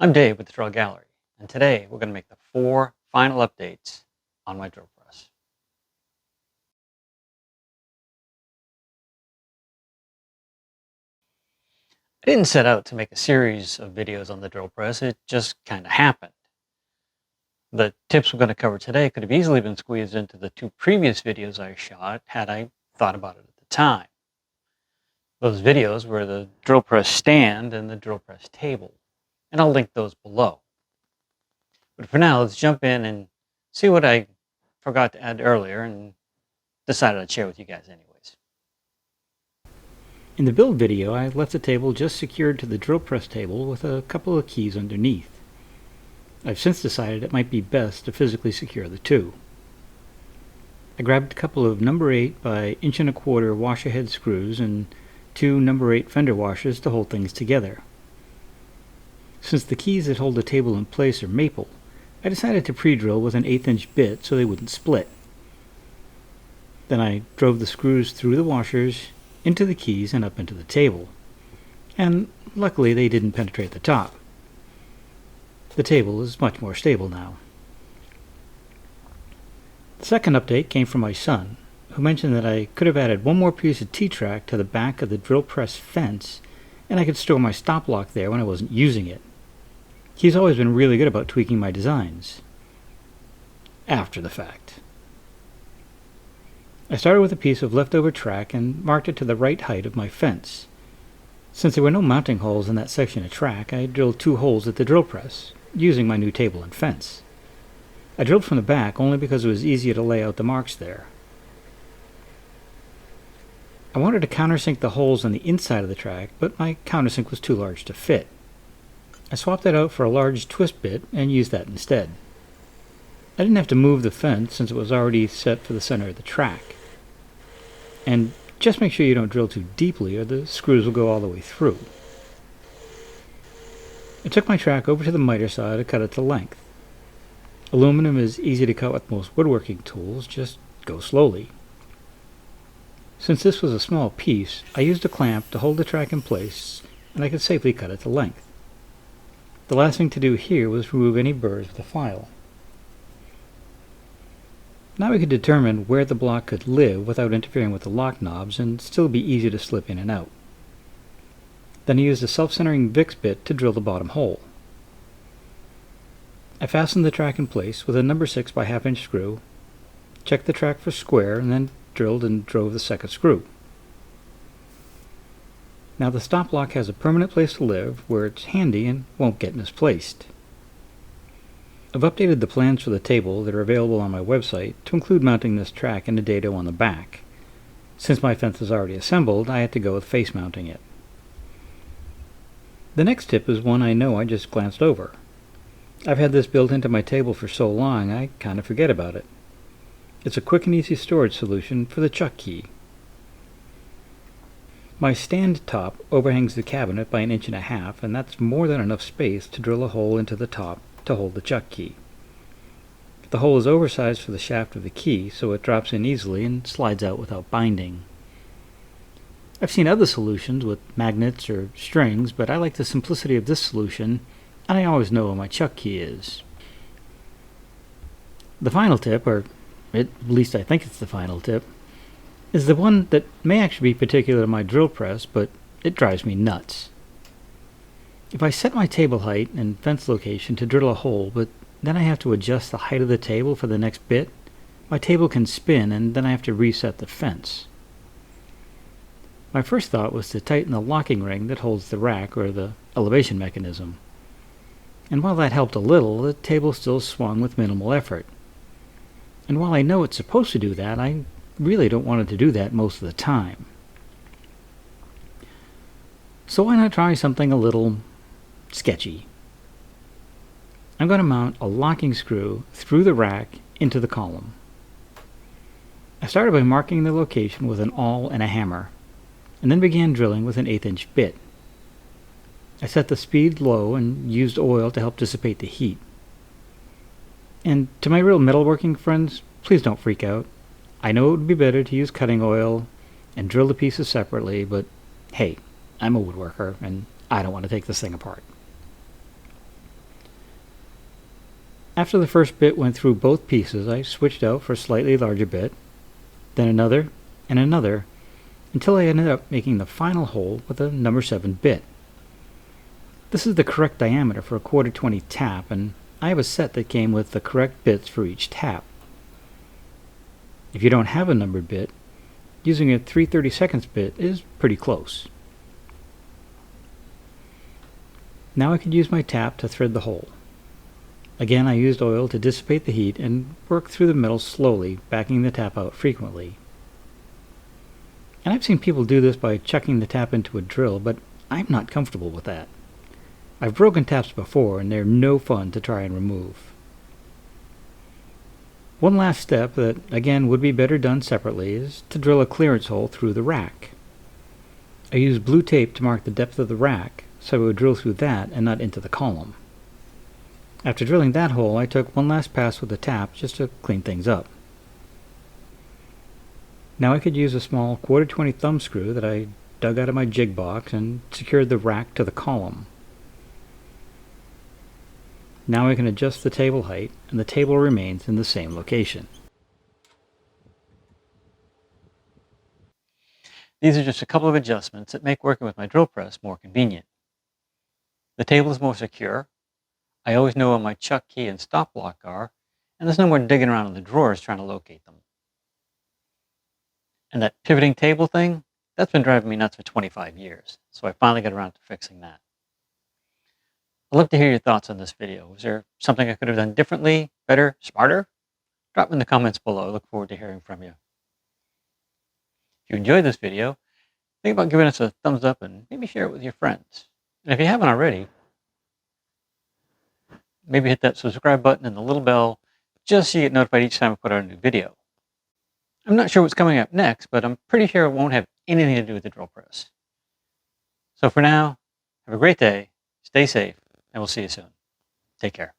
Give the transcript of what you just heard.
I'm Dave with the Trull Gallery, and today we're going to make the 4 final updates on my drill press. I didn't set out to make a series of videos on the drill press, it just kind of happened. The tips we're going to cover today could have easily been squeezed into the 2 previous videos I shot had I thought about it at the time. Those videos were the drill press stand and the drill press table, and I'll link those below. But for now, let's jump in and see what I forgot to add earlier and decided I'd share with you guys anyways. In the build video, I left the table just secured to the drill press table with a couple of keys underneath. I've since decided it might be best to physically secure the two. I grabbed a couple of number 8 by 1¼ inch washer head screws and 2 number 8 fender washers to hold things together. Since the keys that hold the table in place are maple, I decided to pre-drill with an 1/8 inch bit so they wouldn't split. Then I drove the screws through the washers, into the keys, and up into the table. And luckily they didn't penetrate the top. The table is much more stable now. The second update came from my son, who mentioned that I could have added one more piece of T-track to the back of the drill press fence, and I could store my stop lock there when I wasn't using it. He's always been really good about tweaking my designs. After the fact. I started with a piece of leftover track and marked it to the right height of my fence. Since there were no mounting holes in that section of track, I drilled 2 holes at the drill press, using my new table and fence. I drilled from the back only because it was easier to lay out the marks there. I wanted to countersink the holes on the inside of the track, but my countersink was too large to fit. I swapped that out for a large twist bit and used that instead. I didn't have to move the fence since it was already set for the center of the track. And just make sure you don't drill too deeply or the screws will go all the way through. I took my track over to the miter saw to cut it to length. Aluminum is easy to cut with most woodworking tools, just go slowly. Since this was a small piece, I used a clamp to hold the track in place and I could safely cut it to length. The last thing to do here was remove any burrs with a file. Now we could determine where the block could live without interfering with the lock knobs and still be easy to slip in and out. Then I used a self-centering Vicks bit to drill the bottom hole. I fastened the track in place with a number 6 by 1/2 inch screw, checked the track for square, and then drilled and drove the second screw. Now the stop lock has a permanent place to live where it's handy and won't get misplaced. I've updated the plans for the table that are available on my website to include mounting this track in a dado on the back. Since my fence is already assembled, I had to go with face mounting it. The next tip is one I know I just glanced over. I've had this built into my table for so long I kind of forget about it. It's a quick and easy storage solution for the chuck key. My stand top overhangs the cabinet by 1.5 inches, and that's more than enough space to drill a hole into the top to hold the chuck key. The hole is oversized for the shaft of the key, so it drops in easily and slides out without binding. I've seen other solutions with magnets or strings, but I like the simplicity of this solution, and I always know where my chuck key is. The final tip, or at least I think it's the final tip, is the one that may actually be particular to my drill press, but it drives me nuts. If I set my table height and fence location to drill a hole, but then I have to adjust the height of the table for the next bit, my table can spin and then I have to reset the fence. My first thought was to tighten the locking ring that holds the rack or the elevation mechanism. And while that helped a little, the table still swung with minimal effort. And while I know it's supposed to do that, I really don't want it to do that most of the time. So why not try something a little sketchy? I'm going to mount a locking screw through the rack into the column. I started by marking the location with an awl and a hammer, and then began drilling with an 1/8 inch bit. I set the speed low and used oil to help dissipate the heat. And to my real metalworking friends, please don't freak out. I know it would be better to use cutting oil and drill the pieces separately, but hey, I'm a woodworker and I don't want to take this thing apart. After the first bit went through both pieces, I switched out for a slightly larger bit, then another, and another, until I ended up making the final hole with a number 7 bit. This is the correct diameter for a 1/4-20 tap, and I have a set that came with the correct bits for each tap. If you don't have a numbered bit, using a 3/32 bit is pretty close. Now I could use my tap to thread the hole. Again, I used oil to dissipate the heat and work through the metal slowly, backing the tap out frequently. And I've seen people do this by chucking the tap into a drill, but I'm not comfortable with that. I've broken taps before, and they're no fun to try and remove. One last step that, again, would be better done separately is to drill a clearance hole through the rack. I used blue tape to mark the depth of the rack, so I would drill through that and not into the column. After drilling that hole, I took one last pass with the tap just to clean things up. Now I could use a small 1/4-20 thumb screw that I dug out of my jig box and secured the rack to the column. Now I can adjust the table height, and the table remains in the same location. These are just a couple of adjustments that make working with my drill press more convenient. The table is more secure. I always know where my chuck key and stop block are, and there's no more digging around in the drawers trying to locate them. And that pivoting table thing, that's been driving me nuts for 25 years, so I finally got around to fixing that. I'd love to hear your thoughts on this video. Was there something I could have done differently, better, smarter? Drop them in the comments below. I look forward to hearing from you. If you enjoyed this video, think about giving us a thumbs up and maybe share it with your friends. And if you haven't already, maybe hit that subscribe button and the little bell just so you get notified each time I put out a new video. I'm not sure what's coming up next, but I'm pretty sure it won't have anything to do with the drill press. So for now, have a great day, stay safe, and we'll see you soon. Take care.